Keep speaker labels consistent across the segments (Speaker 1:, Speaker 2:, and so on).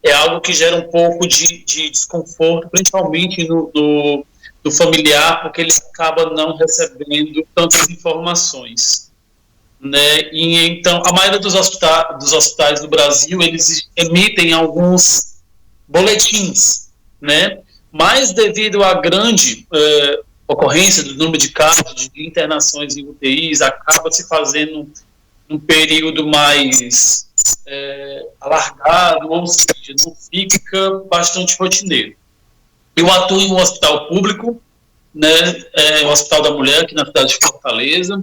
Speaker 1: é algo que gera um pouco de desconforto, principalmente no familiar, porque ele acaba não recebendo tantas informações, né? E então a maioria dos hospitais do Brasil, eles emitem alguns boletins, né? Mas devido à grande ocorrência do número de casos de internações em UTIs, acaba se fazendo um período mais alargado, ou seja, não fica bastante rotineiro. Eu atuo em um hospital público, né, o Hospital da Mulher, aqui na cidade de Fortaleza,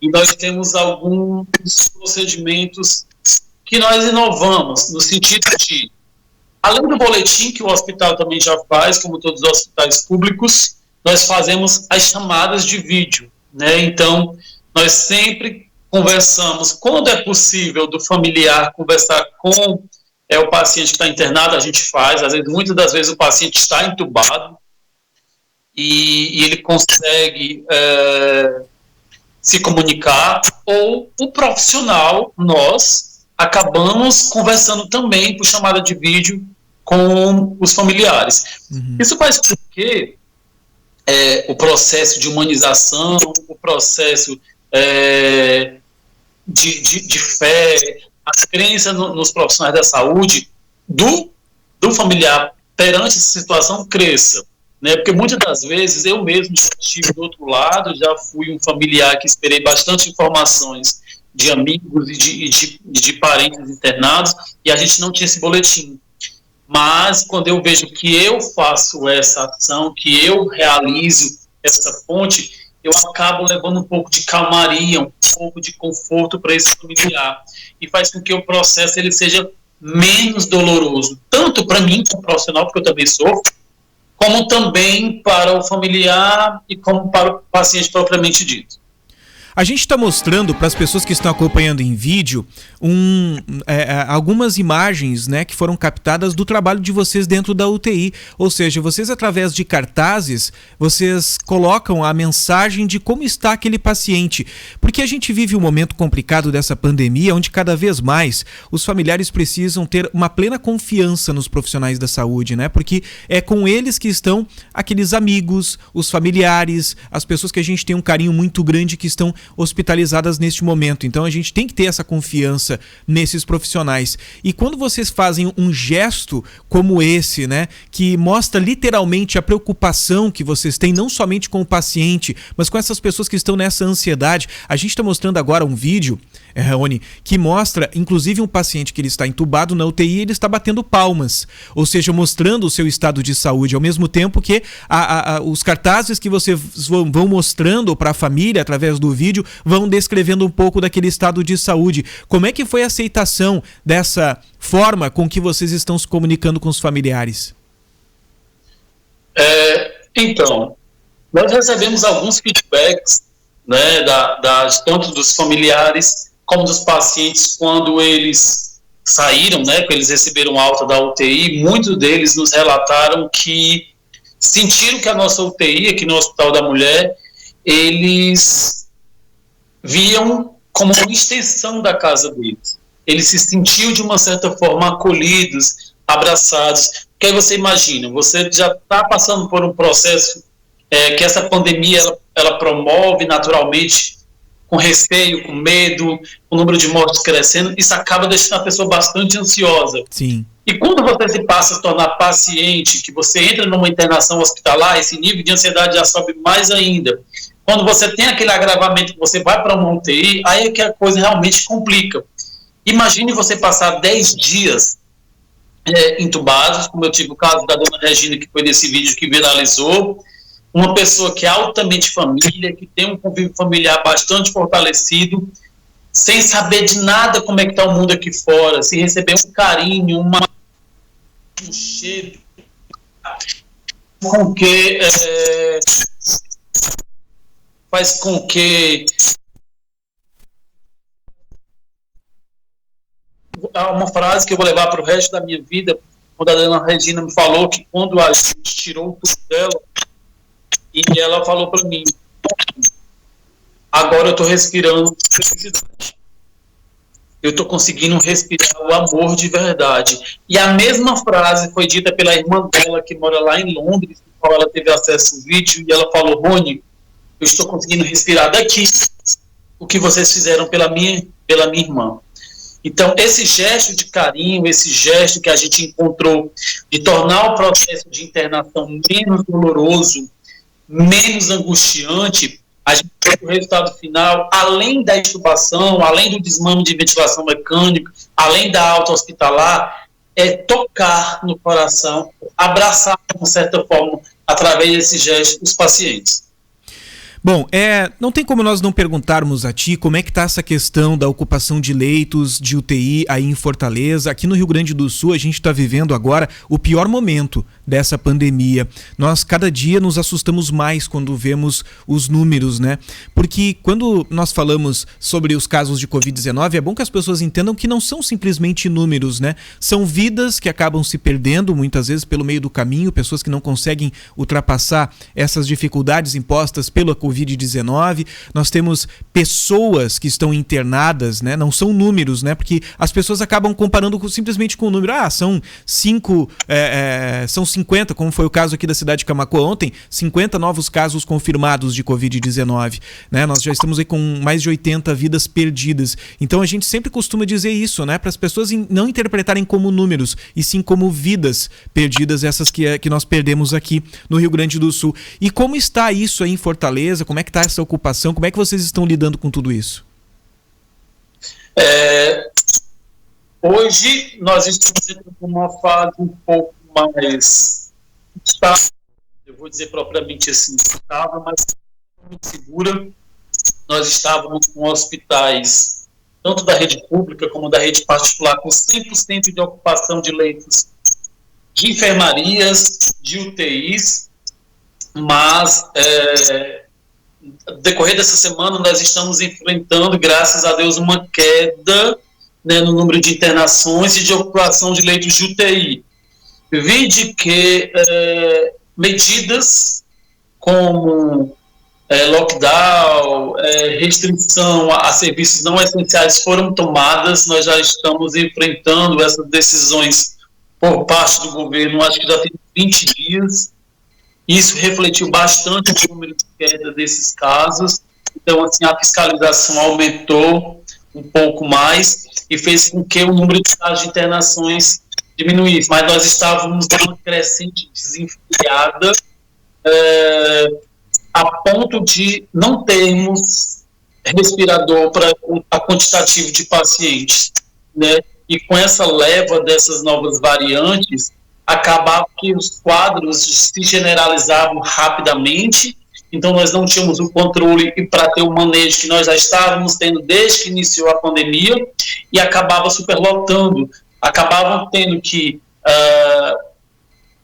Speaker 1: e nós temos alguns procedimentos que nós inovamos, no sentido de, além do boletim que o hospital também já faz, como todos os hospitais públicos, nós fazemos as chamadas de vídeo, né? Então, nós sempre conversamos, quando é possível, do familiar conversar com o paciente que está internado, a gente faz, às vezes, muitas das vezes o paciente está entubado e ele consegue se comunicar, ou o profissional, nós acabamos conversando também por chamada de vídeo com os familiares. Uhum. Isso faz com que o processo de humanização, o processo de fé, as crenças nos profissionais da saúde do familiar perante essa situação cresça, né? Porque muitas das vezes eu mesmo já estive do outro lado, já fui um familiar que esperei bastante informações de amigos e de parentes internados, e a gente não tinha esse boletim. Mas quando eu vejo que eu faço essa ação, que eu realizo essa ponte, eu acabo levando um pouco de calmaria, um pouco de conforto para esse familiar, e faz com que o processo ele seja menos doloroso, tanto para mim como profissional, porque eu também sofro, como também para o familiar e como para o paciente propriamente dito.
Speaker 2: A gente está mostrando para as pessoas que estão acompanhando em vídeo algumas imagens, né, que foram captadas do trabalho de vocês dentro da UTI. Ou seja, vocês, através de cartazes, vocês colocam a mensagem de como está aquele paciente. Porque a gente vive um momento complicado dessa pandemia, onde cada vez mais os familiares precisam ter uma plena confiança nos profissionais da saúde, né? Porque é com eles que estão aqueles amigos, os familiares, as pessoas que a gente tem um carinho muito grande, que estão hospitalizadas neste momento. Então a gente tem que ter essa confiança nesses profissionais. E quando vocês fazem um gesto como esse, né, que mostra literalmente a preocupação que vocês têm, não somente com o paciente, mas com essas pessoas que estão nessa ansiedade. A gente está mostrando agora um vídeo, Raoni, que mostra, inclusive, um paciente que ele está entubado na UTI e ele está batendo palmas, ou seja, mostrando o seu estado de saúde, ao mesmo tempo que os cartazes que vocês vão mostrando para a família através do vídeo vão descrevendo um pouco daquele estado de saúde. Como é que foi a aceitação dessa forma com que vocês estão se comunicando com os familiares?
Speaker 1: Então, nós recebemos alguns feedbacks, né, tanto dos familiares como dos pacientes, quando eles saíram, né, quando eles receberam alta da UTI. Muitos deles nos relataram que sentiram que a nossa UTI, aqui no Hospital da Mulher, eles viam como uma extensão da casa deles. Eles se sentiam, de uma certa forma, acolhidos, abraçados. Porque aí você imagina, você já está passando por um processo que essa pandemia ela promove naturalmente, com receio, com medo, com o número de mortes crescendo. Isso acaba deixando a pessoa bastante ansiosa.
Speaker 2: Sim.
Speaker 1: E quando você se passa a se tornar paciente, que você entra numa internação hospitalar, esse nível de ansiedade já sobe mais ainda. Quando você tem aquele agravamento, que você vai para uma UTI, aí é que a coisa realmente complica. Imagine você passar 10 dias entubados, como eu tive o caso da dona Regina, que foi desse vídeo que viralizou, uma pessoa que é altamente família, que tem um convívio familiar bastante fortalecido, sem saber de nada como é que está o mundo aqui fora, sem receber um carinho, um cheiro, com que faz com que uma frase que eu vou levar para o resto da minha vida, quando a dona Regina me falou que quando a gente tirou o tubo dela, e ela falou para mim: agora eu estou respirando felicidade. eu estou conseguindo respirar o amor de verdade. E a mesma frase foi dita pela irmã dela, que mora lá em Londres, com qual ela teve acesso ao vídeo, e ela falou: Rony, eu estou conseguindo respirar daqui o que vocês fizeram pela minha irmã. Então, esse gesto de carinho, esse gesto que a gente encontrou de tornar o processo de internação menos doloroso, menos angustiante, a gente tem o resultado final, além da intubação, além do desmame de ventilação mecânica, além da alta hospitalar, é tocar no coração, abraçar, de certa forma, através desse gesto, os pacientes.
Speaker 2: Bom, não tem como nós não perguntarmos a ti como é que está essa questão da ocupação de leitos de UTI aí em Fortaleza. Aqui no Rio Grande do Sul a gente está vivendo agora o pior momento dessa pandemia. Nós cada dia nos assustamos mais quando vemos os números, né? Porque quando nós falamos sobre os casos de Covid-19, é bom que as pessoas entendam que não são simplesmente números, né? São vidas que acabam se perdendo muitas vezes pelo meio do caminho, pessoas que não conseguem ultrapassar essas dificuldades impostas pela Covid-19, nós temos pessoas que estão internadas, né? Não são números, né? Porque as pessoas acabam comparando simplesmente com o número. São 50, como foi o caso aqui da cidade de Camaquã ontem, 50 novos casos confirmados de Covid-19, né? Nós já estamos aí com mais de 80 vidas perdidas. Então a gente sempre costuma dizer isso, né? Para as pessoas não interpretarem como números, e sim como vidas perdidas, essas que nós perdemos aqui no Rio Grande do Sul. E como está isso aí em Fortaleza? Como é que está essa ocupação? Como é que vocês estão lidando com tudo isso?
Speaker 1: Hoje nós estamos em uma fase um pouco mais estável, eu vou dizer propriamente assim, estável, mas muito segura. Nós estávamos com hospitais, tanto da rede pública como da rede particular, com 100% de ocupação de leitos de enfermarias, de UTIs, mas no decorrer dessa semana nós estamos enfrentando, graças a Deus, uma queda, né, no número de internações e de ocupação de leitos de UTI. Vide que medidas como lockdown, restrição a serviços não essenciais foram tomadas. Nós já estamos enfrentando essas decisões por parte do governo, acho que já tem 20 dias. Isso refletiu bastante o número de queda desses casos. Então, assim, a fiscalização aumentou um pouco mais e fez com que o número de casos de internações diminuísse. Mas nós estávamos numa crescente desenfreada, a ponto de não termos respirador para a quantitativo de pacientes, né? E com essa leva dessas novas variantes, acabava que os quadros se generalizavam rapidamente, então nós não tínhamos o controle para ter o manejo que nós já estávamos tendo desde que iniciou a pandemia, e acabava superlotando, acabavam tendo que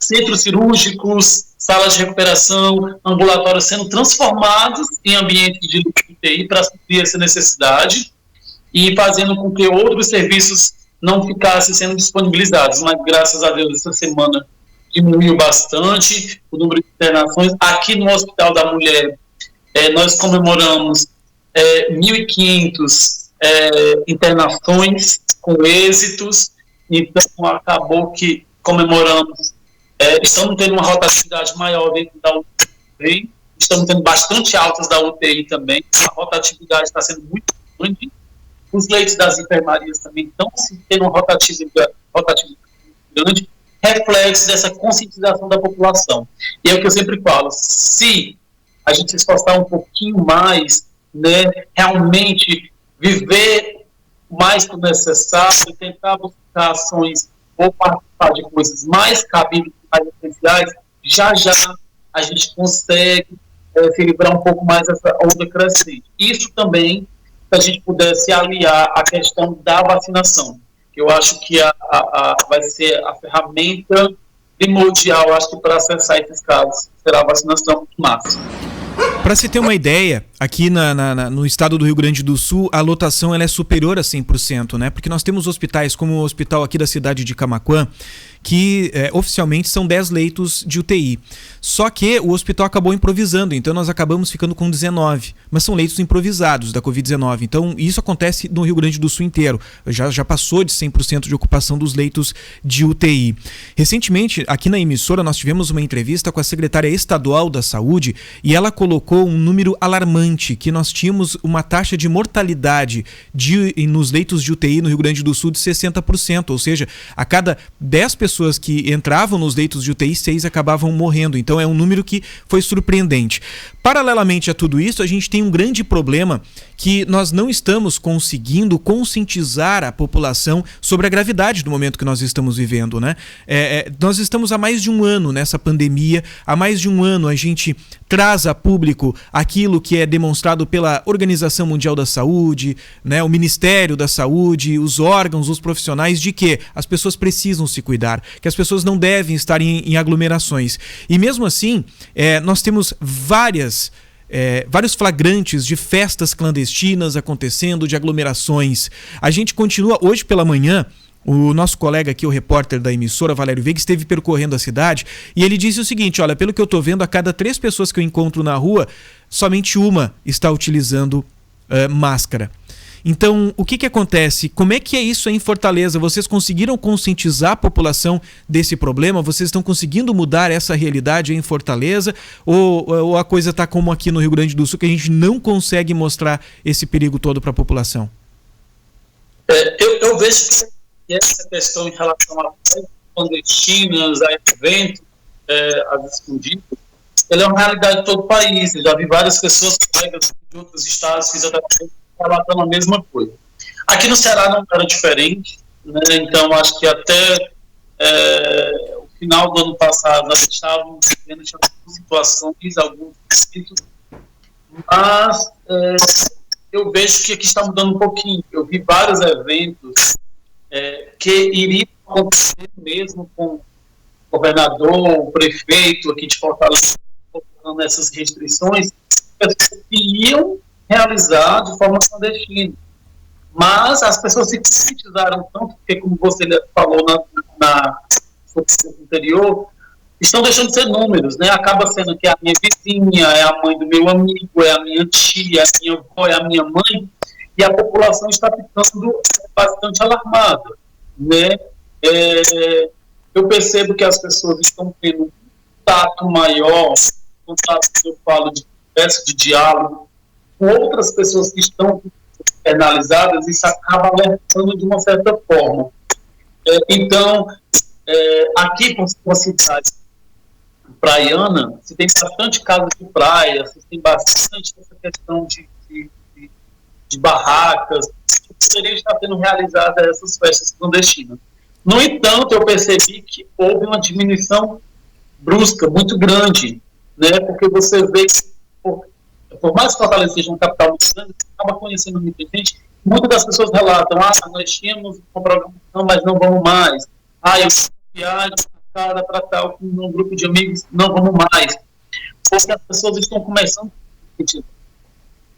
Speaker 1: centros cirúrgicos, salas de recuperação, ambulatórios sendo transformados em ambientes de UTI para suprir essa necessidade e fazendo com que outros serviços não ficassem sendo disponibilizados. Mas, graças a Deus, essa semana diminuiu bastante o número de internações. Aqui no Hospital da Mulher, nós comemoramos 1.500 internações com êxitos. Então, acabou que comemoramos. Estamos tendo uma rotatividade maior dentro da UTI, estamos tendo bastante altas da UTI também, a rotatividade está sendo muito grande, os leitos das enfermarias também estão tendo uma rotatividade grande, reflexo dessa conscientização da população. E é o que eu sempre falo, se a gente se esforçar um pouquinho mais, né, realmente viver mais do necessário, tentar buscar ações ou participar de coisas mais cabíveis, mais essenciais, já a gente consegue se livrar um pouco mais dessa onda crescente. Isso também, se a gente pudesse aliar a questão da vacinação, que eu acho que vai ser a ferramenta primordial, acho que para acessar esses casos, será a vacinação máxima.
Speaker 2: Para se ter uma ideia, aqui no estado do Rio Grande do Sul, a lotação ela é superior a 100%, né? Porque nós temos hospitais como o hospital aqui da cidade de Camaquã, que oficialmente são 10 leitos de UTI. Só que o hospital acabou improvisando, então nós acabamos ficando com 19, mas são leitos improvisados da Covid-19. Então isso acontece no Rio Grande do Sul inteiro, já passou de 100% de ocupação dos leitos de UTI. Recentemente, aqui na emissora, nós tivemos uma entrevista com a secretária estadual da Saúde e ela colocou um número alarmante, que nós tínhamos uma taxa de mortalidade nos leitos de UTI no Rio Grande do Sul de 60%, ou seja, a cada 10 pessoas que entravam nos leitos de UTI, 6 acabavam morrendo. Então é um número que foi surpreendente. Paralelamente a tudo isso, a gente tem um grande problema que nós não estamos conseguindo conscientizar a população sobre a gravidade do momento que nós estamos vivendo, né? Nós estamos há mais de um ano nessa pandemia, há mais de um ano a gente traz a público aquilo que é demonstrado pela Organização Mundial da Saúde, né, o Ministério da Saúde, os órgãos, os profissionais, de que as pessoas precisam se cuidar, que as pessoas não devem estar em aglomerações. E mesmo assim, nós temos vários flagrantes de festas clandestinas acontecendo, de aglomerações. A gente continua, hoje pela manhã, o nosso colega aqui, o repórter da emissora, Valério Veiga, esteve percorrendo a cidade e ele disse o seguinte: olha, pelo que eu estou vendo, a cada 3 pessoas que eu encontro na rua, somente uma está utilizando máscara. Então, o que acontece? Como é que é isso aí em Fortaleza? Vocês conseguiram conscientizar a população desse problema? Vocês estão conseguindo mudar essa realidade aí em Fortaleza? Ou a coisa está como aqui no Rio Grande do Sul, que a gente não consegue mostrar esse perigo todo para a população?
Speaker 1: Eu vejo que essa questão em relação a festas clandestinas, a eventos, às escondidas, ela é uma realidade de todo o país. Eu já vi várias pessoas, colegas de outros estados, fisioterapeutas, relatando a mesma coisa. Aqui no Ceará não era diferente, né? Então acho que até o final do ano passado nós estávamos vivendo algumas situações, alguns conflitos, mas eu vejo que aqui está mudando um pouquinho. Eu vi vários eventos que iriam acontecer mesmo com o governador, o prefeito aqui de Fortaleza, colocando essas restrições, que iam realizar de forma clandestina. Mas as pessoas se conscientizaram tanto, porque, como você falou na anterior, estão deixando de ser números, né? Acaba sendo que é a minha vizinha, é a mãe do meu amigo, é a minha tia, é a minha avó, é a minha mãe, e a população está ficando bastante alarmada, né? Eu percebo que as pessoas estão tendo um contato maior, contato que eu falo de conversa, de diálogo, com outras pessoas que estão penalizadas, isso acaba alertando de uma certa forma. Então, aqui, por uma cidade praiana, se tem bastante casa de praia, se tem bastante essa questão de barracas, que poderiam estar sendo realizadas essas festas clandestinas. No entanto, eu percebi que houve uma diminuição brusca, muito grande, né? Porque você vê que, por mais que Fortaleza seja uma capital muito grande, você acaba conhecendo muita gente. Muitas das pessoas relatam: nós tínhamos uma programação, mas não vamos mais. Eu fiz viagem para tal, com um grupo de amigos, não vamos mais. Porque as pessoas estão começando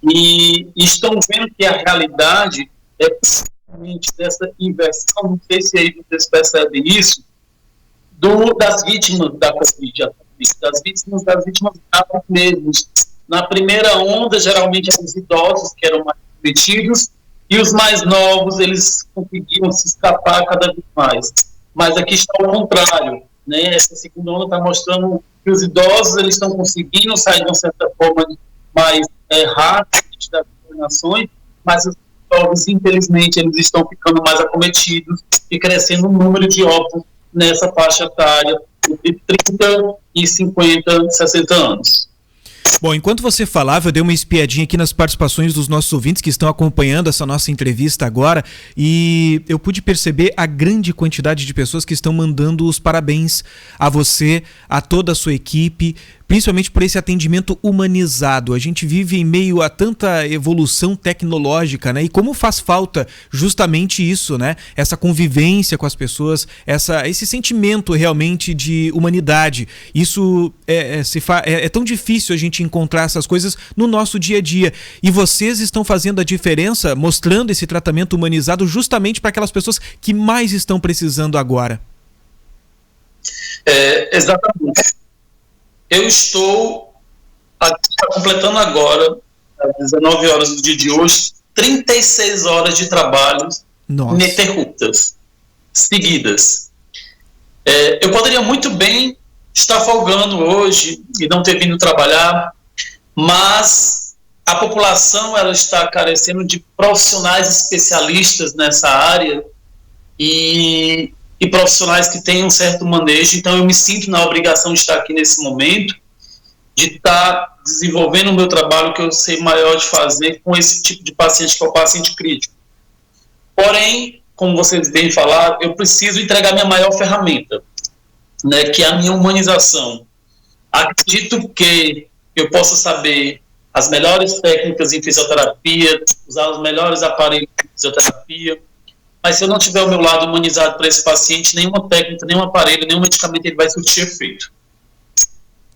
Speaker 1: e estão vendo que a realidade é precisamente dessa inversão, não sei se aí vocês percebem isso, das vítimas da Covid, das vítimas graves mesmo. Na primeira onda, geralmente eram os idosos que eram mais cometidos, e os mais novos, eles conseguiam se escapar cada vez mais. Mas aqui está o contrário, né? Essa segunda onda está mostrando que os idosos eles estão conseguindo sair de uma certa forma mais rápida das internações, mas os jovens, infelizmente, eles estão ficando mais acometidos e crescendo o número de óbitos nessa faixa etária entre 30 e 50, 60 anos.
Speaker 2: Bom, enquanto você falava, eu dei uma espiadinha aqui nas participações dos nossos ouvintes que estão acompanhando essa nossa entrevista agora e eu pude perceber a grande quantidade de pessoas que estão mandando os parabéns a você, a toda a sua equipe, principalmente por esse atendimento humanizado. A gente vive em meio a tanta evolução tecnológica, né? E como faz falta justamente isso, né? Essa convivência com as pessoas, esse sentimento realmente de humanidade. Isso é tão difícil a gente encontrar essas coisas no nosso dia a dia. E vocês estão fazendo a diferença, mostrando esse tratamento humanizado justamente para aquelas pessoas que mais estão precisando agora.
Speaker 1: Exatamente. Eu estou completando agora, às 19 horas do dia de hoje, 36 horas de trabalho ininterruptas, seguidas. Eu poderia muito bem estar folgando hoje e não ter vindo trabalhar, mas a população ela está carecendo de profissionais especialistas nessa área e profissionais que têm um certo manejo, então eu me sinto na obrigação de estar aqui nesse momento, de estar desenvolvendo o meu trabalho que eu sei maior de fazer com esse tipo de paciente, que é o paciente crítico. Porém, como vocês bem falaram, eu preciso entregar minha maior ferramenta, né, que é a minha humanização. Acredito que eu possa saber as melhores técnicas em fisioterapia, usar os melhores aparelhos de fisioterapia, mas se eu não tiver o meu lado humanizado para esse paciente, nenhuma técnica, nenhum aparelho, nenhum medicamento ele vai surtir efeito.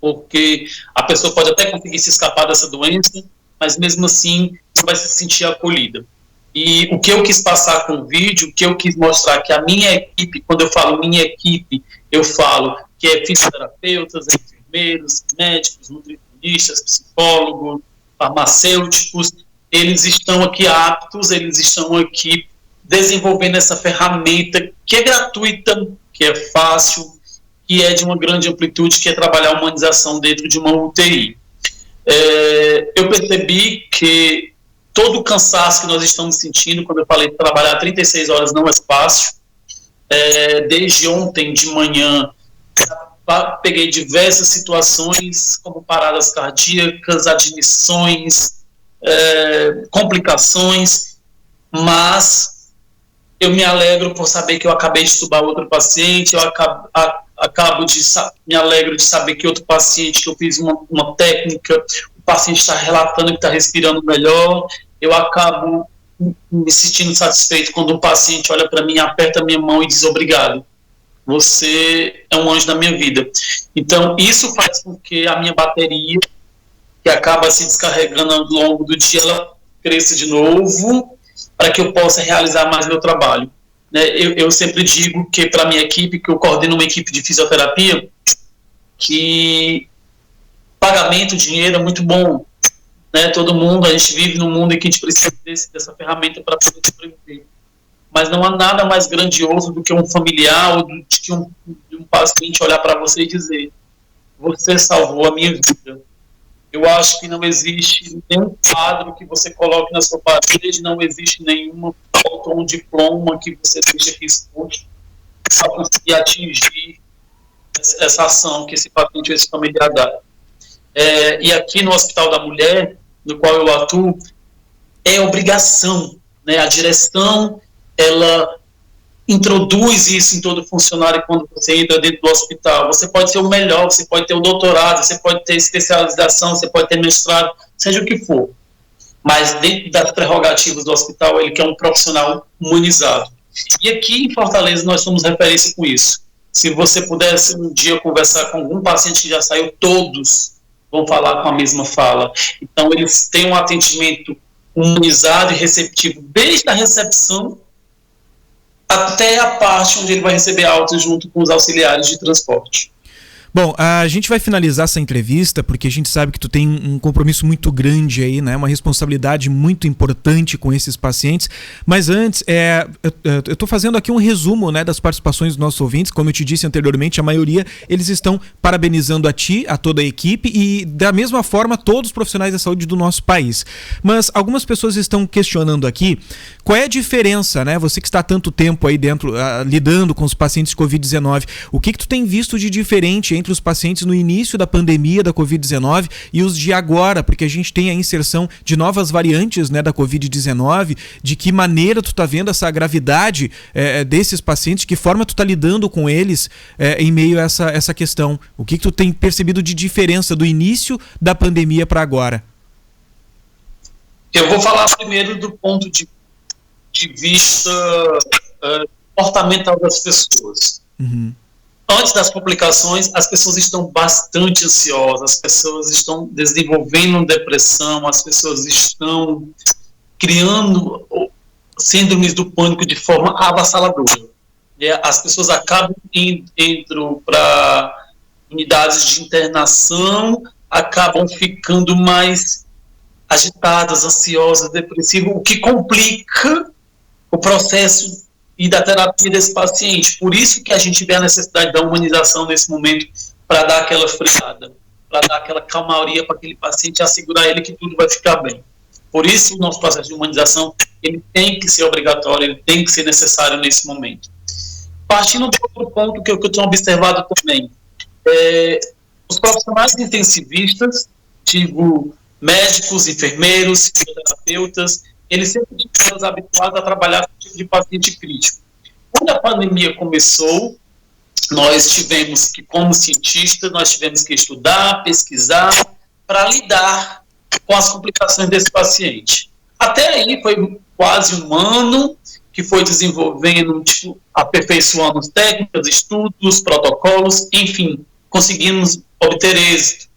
Speaker 1: Porque a pessoa pode até conseguir se escapar dessa doença, mas mesmo assim não vai se sentir acolhida. E o que eu quis passar com o vídeo, o que eu quis mostrar que a minha equipe, quando eu falo minha equipe, eu falo que é fisioterapeutas, enfermeiros, médicos, nutricionistas, psicólogos, farmacêuticos, eles estão aqui aptos, eles estão aqui desenvolvendo essa ferramenta que é gratuita, que é fácil, que é de uma grande amplitude, que é trabalhar a humanização dentro de uma UTI. Eu percebi que todo o cansaço que nós estamos sentindo, quando eu falei que trabalhar 36 horas não é fácil, desde ontem de manhã, peguei diversas situações, como paradas cardíacas, admissões, complicações, mas eu me alegro por saber que eu acabei de tubar outro paciente, eu me alegro de saber que outro paciente, que eu fiz uma técnica, o paciente está relatando que está respirando melhor, eu acabo me sentindo satisfeito quando um paciente olha para mim, aperta a minha mão e diz obrigado, você é um anjo da minha vida. Então isso faz com que a minha bateria, que acaba se descarregando ao longo do dia, ela cresça de novo, para que eu possa realizar mais meu trabalho. Eu sempre digo que para a minha equipe, que eu coordeno uma equipe de fisioterapia, que pagamento, dinheiro é muito bom, né? Todo mundo, a gente vive num mundo em que a gente precisa dessa ferramenta para poder sobreviver. Mas não há nada mais grandioso do que um familiar ou do que um paciente olhar para você e dizer: você salvou a minha vida. Eu acho que não existe nenhum quadro que você coloque na sua parede, não existe nenhuma foto ou um diploma que você deixe aqui exposto para conseguir atingir essa ação que esse paciente ou esse familiar dá. E aqui no Hospital da Mulher, no qual eu atuo, é obrigação, né? A direção, ela introduz isso em todo funcionário quando você entra dentro do hospital. Você pode ser o melhor, você pode ter o doutorado, você pode ter especialização, você pode ter mestrado, seja o que for. Mas dentro das prerrogativas do hospital, ele quer um profissional humanizado. E aqui em Fortaleza nós somos referência com isso. Se você pudesse um dia conversar com algum paciente que já saiu, todos vão falar com a mesma fala. Então eles têm um atendimento humanizado e receptivo desde a recepção até a parte onde ele vai receber alta junto com os auxiliares de transporte.
Speaker 2: Bom, a gente vai finalizar essa entrevista porque a gente sabe que tu tem um compromisso muito grande aí, né? Uma responsabilidade muito importante com esses pacientes. Mas antes, eu estou fazendo aqui um resumo, né, das participações dos nossos ouvintes. Como eu te disse anteriormente, a maioria, eles estão parabenizando a ti, a toda a equipe e da mesma forma todos os profissionais da saúde do nosso país. Mas algumas pessoas estão questionando aqui qual é a diferença, né? Você que está há tanto tempo aí dentro, lidando com os pacientes de Covid-19, o que tu tem visto de diferente entre os pacientes no início da pandemia da Covid-19 e os de agora, porque a gente tem a inserção de novas variantes, né, da Covid-19, de que maneira tu tá vendo essa gravidade desses pacientes, de que forma tu tá lidando com eles em meio a essa questão? O que tu tem percebido de diferença do início da pandemia para agora?
Speaker 1: Eu vou falar primeiro do ponto de vista comportamental das pessoas.
Speaker 2: Uhum.
Speaker 1: Antes das complicações, as pessoas estão bastante ansiosas, as pessoas estão desenvolvendo depressão, as pessoas estão criando síndromes do pânico de forma avassaladora. As pessoas acabam indo para unidades de internação, acabam ficando mais agitadas, ansiosas, depressivas, o que complica o processo e da terapia desse paciente. Por isso que a gente vê a necessidade da humanização nesse momento, para dar aquela freada, para dar aquela calmaria para aquele paciente e assegurar ele que tudo vai ficar bem. Por isso o nosso processo de humanização, ele tem que ser obrigatório, ele tem que ser necessário nesse momento. Partindo de outro ponto que eu tenho observado também, os profissionais intensivistas, digo, médicos, enfermeiros, fisioterapeutas, eles sempre estiveram habituados a trabalhar com tipo de paciente crítico. Quando a pandemia começou, nós tivemos que, como cientistas, nós tivemos que estudar, pesquisar, para lidar com as complicações desse paciente. Até aí foi quase um ano que foi desenvolvendo, aperfeiçoando técnicas, estudos, protocolos, enfim, conseguimos obter êxito.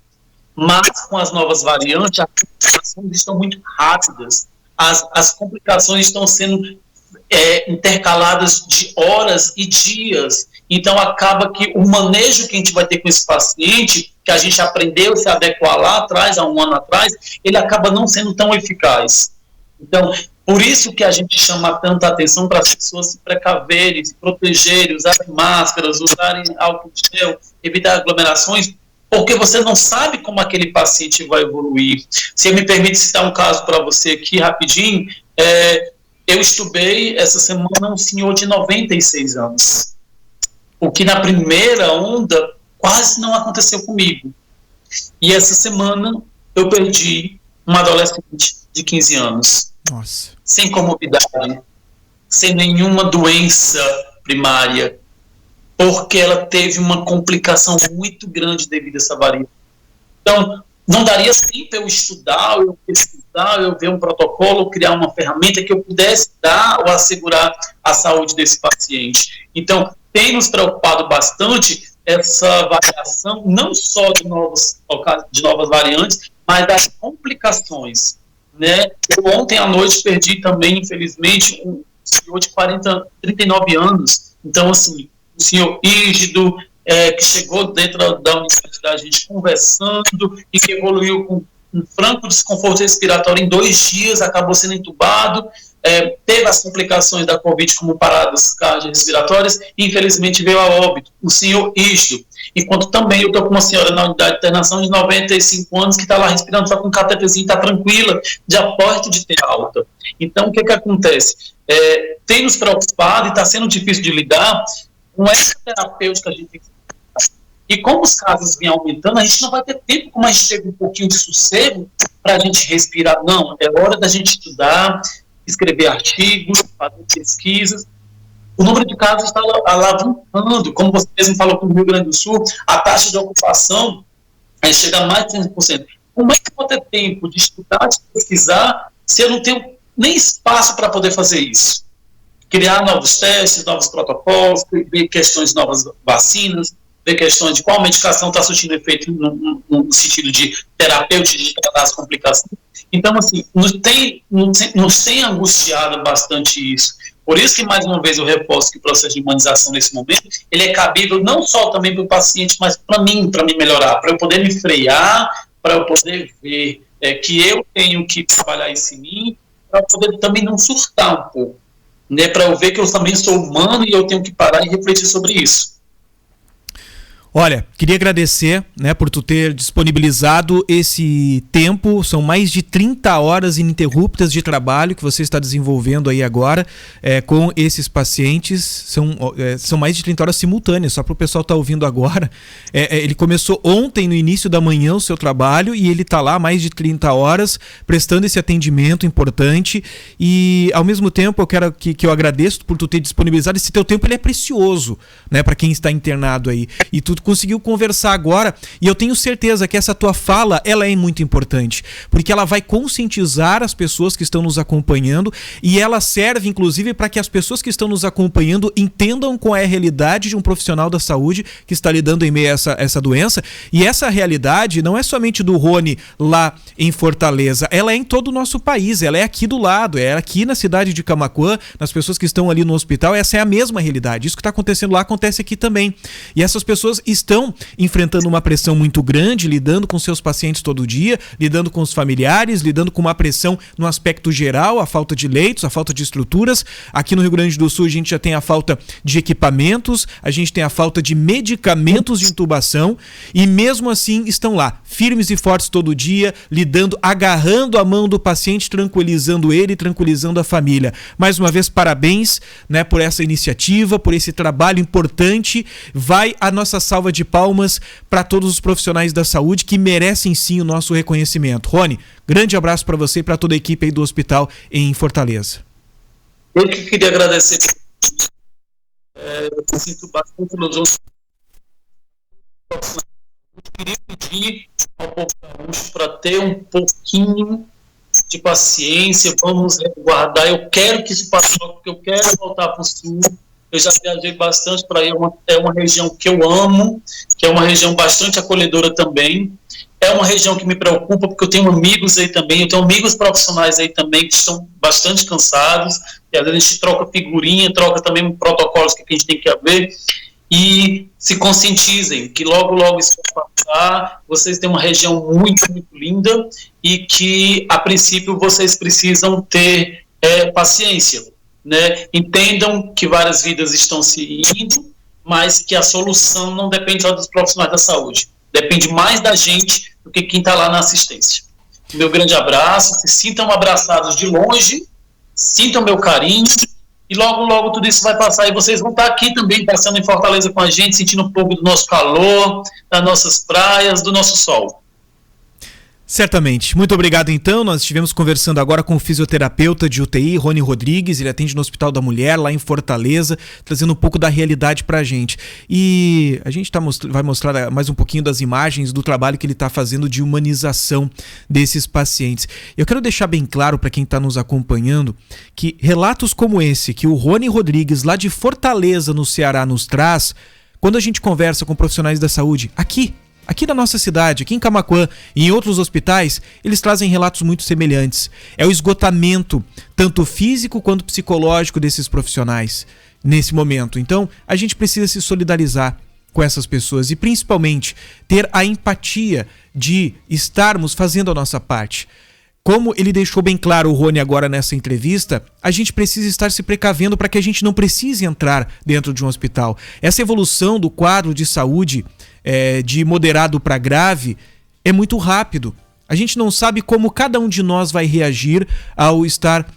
Speaker 1: Mas com as novas variantes, as complicações estão muito rápidas, as complicações estão sendo intercaladas de horas e dias. Então acaba que o manejo que a gente vai ter com esse paciente, que a gente aprendeu a se adequar lá atrás, há um ano atrás, ele acaba não sendo tão eficaz. Então, por isso que a gente chama tanta atenção para as pessoas se precaverem, se protegerem, usarem máscaras, usarem álcool gel, evitar aglomerações, porque você não sabe como aquele paciente vai evoluir. Se me permite citar um caso para você aqui rapidinho, eu estubei essa semana um senhor de 96 anos, o que na primeira onda quase não aconteceu comigo. E essa semana eu perdi uma adolescente de 15 anos.
Speaker 2: Nossa. Sem
Speaker 1: comorbidade, sem nenhuma doença primária, porque ela teve uma complicação muito grande devido a essa variante. Então, não daria sim para eu estudar, eu pesquisar, eu ver um protocolo, criar uma ferramenta que eu pudesse dar ou assegurar a saúde desse paciente. Então, tem nos preocupado bastante essa variação, não só de novas variantes, mas das complicações. Né? Eu ontem à noite perdi também, infelizmente, um senhor de 39 anos. Então, assim, um senhor rígido, que chegou dentro da universidade, a gente conversando, e que evoluiu com um franco desconforto respiratório em 2 dias, acabou sendo entubado, teve as complicações da Covid como paradas cardiorrespiratórias e infelizmente veio a óbito, o senhor rígido. Enquanto também eu estou com uma senhora na unidade de internação de 95 anos que está lá respirando, só com um cateterzinho, está tranquila, de aporte de ter alta. Então, o que acontece? Tem nos preocupado e está sendo difícil de lidar com essa terapêutica que a gente tem que. E como os casos vêm aumentando, a gente não vai ter tempo, como a gente teve um pouquinho de sossego, para a gente respirar. Não, é hora da gente estudar, escrever artigos, fazer pesquisas. O número de casos está alavancando, como você mesmo falou com o Rio Grande do Sul, a taxa de ocupação chega a mais de 100%. Como é que eu vou ter tempo de estudar, de pesquisar, se eu não tenho nem espaço para poder fazer isso? Criar novos testes, novos protocolos, ver questões de novas vacinas, ver questões de qual medicação está surtindo efeito no sentido de terapêutico, de tratar as complicações. Então, assim, nos tem angustiado bastante isso. Por isso que, mais uma vez, eu reforço que o processo de humanização, nesse momento, ele é cabível não só também para o paciente, mas para mim melhorar, para eu poder me frear, para eu poder ver que eu tenho que trabalhar isso em mim, para eu poder também não surtar um pouco, né, para eu ver que eu também sou humano e eu tenho que parar e refletir sobre isso.
Speaker 2: Olha, queria agradecer, né, por tu ter disponibilizado esse tempo. São mais de 30 horas ininterruptas de trabalho que você está desenvolvendo aí agora com esses pacientes. São mais de 30 horas simultâneas, só para o pessoal estar ouvindo agora. Ele começou ontem, no início da manhã, o seu trabalho, e ele está lá mais de 30 horas prestando esse atendimento importante. E, ao mesmo tempo, eu quero que eu agradeço por tu ter disponibilizado esse teu tempo. Ele é precioso, né, para quem está internado aí. E tu conseguiu conversar agora, e eu tenho certeza que essa tua fala, ela é muito importante, porque ela vai conscientizar as pessoas que estão nos acompanhando, e ela serve inclusive para que as pessoas que estão nos acompanhando entendam qual é a realidade de um profissional da saúde que está lidando em meio a essa doença. E essa realidade não é somente do Rony lá em Fortaleza, ela é em todo o nosso país, ela é aqui do lado, é aqui na cidade de Camaquã, nas pessoas que estão ali no hospital, essa é a mesma realidade. Isso que está acontecendo lá acontece aqui também. E essas pessoas estão enfrentando uma pressão muito grande, lidando com seus pacientes todo dia, lidando com os familiares, lidando com uma pressão no aspecto geral, a falta de leitos, a falta de estruturas. Aqui no Rio Grande do Sul a gente já tem a falta de equipamentos, a gente tem a falta de medicamentos de intubação, e mesmo assim estão lá, firmes e fortes todo dia, lidando, agarrando a mão do paciente, tranquilizando ele, tranquilizando a família. Mais uma vez, parabéns, né, por essa iniciativa, por esse trabalho importante. Vai a nossa salva de palmas para todos os profissionais da saúde que merecem sim o nosso reconhecimento. Rony, grande abraço para você e para toda a equipe aí do hospital em Fortaleza.
Speaker 1: Eu que queria agradecer. Eu sinto bastante nos outros. Queria pedir ao povo gaúcho para ter um pouquinho de paciência, vamos guardar. Eu quero que isso passe, porque eu quero voltar para o sul. Eu já viajei bastante para aí, é uma região que eu amo, que é uma região bastante acolhedora também. É uma região que me preocupa, porque eu tenho amigos aí também, eu tenho amigos profissionais aí também que estão bastante cansados, e às vezes a gente troca figurinha, troca também protocolos que a gente tem que haver, e se conscientizem que logo, logo isso vai passar. Vocês têm uma região muito, muito linda, e que, a princípio, vocês precisam ter paciência, né? Entendam que várias vidas estão se indo, mas que a solução não depende só dos profissionais da saúde, depende mais da gente do que quem está lá na assistência. Meu grande abraço, se sintam abraçados de longe, sintam meu carinho, e logo, logo tudo isso vai passar, e vocês vão estar aqui também, passando em Fortaleza com a gente, sentindo um pouco do nosso calor, das nossas praias, do nosso sol.
Speaker 2: Certamente. Muito obrigado, então. Nós estivemos conversando agora com o fisioterapeuta de UTI, Rony Rodrigues. Ele atende no Hospital da Mulher, lá em Fortaleza, trazendo um pouco da realidade pra gente. E a gente vai mostrar mais um pouquinho das imagens do trabalho que ele está fazendo de humanização desses pacientes. Eu quero deixar bem claro para quem está nos acompanhando que relatos como esse, que o Rony Rodrigues, lá de Fortaleza, no Ceará, nos traz, quando a gente conversa com profissionais da saúde, aqui na nossa cidade, aqui em Camaquã e em outros hospitais, eles trazem relatos muito semelhantes. É o esgotamento, tanto físico quanto psicológico desses profissionais nesse momento. Então, a gente precisa se solidarizar com essas pessoas e, principalmente, ter a empatia de estarmos fazendo a nossa parte. Como ele deixou bem claro, o Rony, agora nessa entrevista, a gente precisa estar se precavendo para que a gente não precise entrar dentro de um hospital. Essa evolução do quadro de saúde de moderado para grave é muito rápido. A gente não sabe como cada um de nós vai reagir ao estar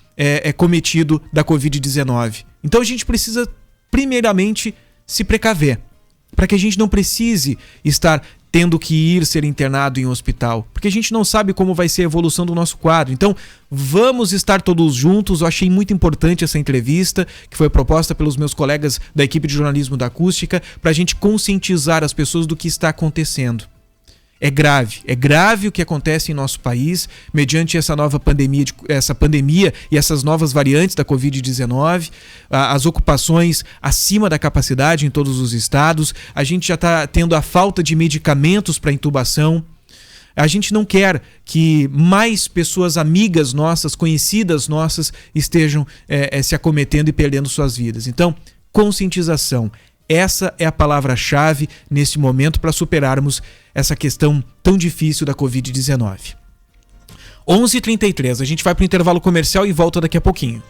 Speaker 2: cometido da Covid-19. Então a gente precisa, primeiramente, se precaver, para que a gente não precise estar tendo que ir ser internado em um hospital, porque a gente não sabe como vai ser a evolução do nosso quadro. Então, vamos estar todos juntos. Eu achei muito importante essa entrevista, que foi proposta pelos meus colegas da equipe de jornalismo da Acústica, para a gente conscientizar as pessoas do que está acontecendo. É grave o que acontece em nosso país, mediante essa nova pandemia, essa pandemia e essas novas variantes da Covid-19, as ocupações acima da capacidade em todos os estados. A gente já está tendo a falta de medicamentos para intubação. A gente não quer que mais pessoas amigas nossas, conhecidas nossas, estejam se acometendo e perdendo suas vidas. Então, conscientização. Essa é a palavra-chave nesse momento para superarmos essa questão tão difícil da Covid-19. 11h33, a gente vai para o intervalo comercial e volta daqui a pouquinho.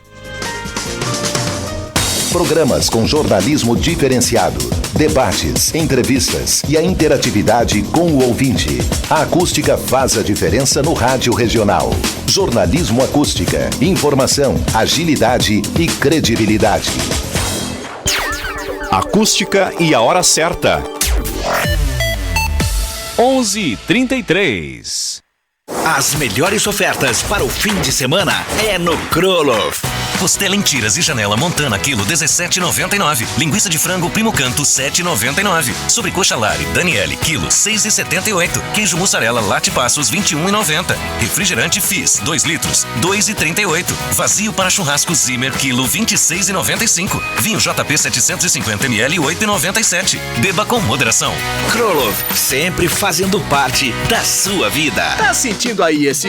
Speaker 3: Programas com jornalismo diferenciado, debates, entrevistas e a interatividade com o ouvinte. A Acústica faz a diferença no rádio regional. Jornalismo Acústica. Informação, agilidade e credibilidade.
Speaker 4: Acústica e a hora certa. 11h33.
Speaker 5: As melhores ofertas para o fim de semana é no Kroloff. Costela em tiras e janela Montana quilo 17,99. Linguiça de frango Primo Canto 7,99. Sobrecoxa Lari Daniele quilo 6,78. Queijo mussarela Late Passos 21,90. Refrigerante Fizz 2 litros 2,38. Vazio para churrasco Zimmer quilo 26,95. Vinho JP 750 ml 8,97. Beba com moderação.
Speaker 6: Krolov, sempre fazendo parte da sua vida. Tá sentindo aí esse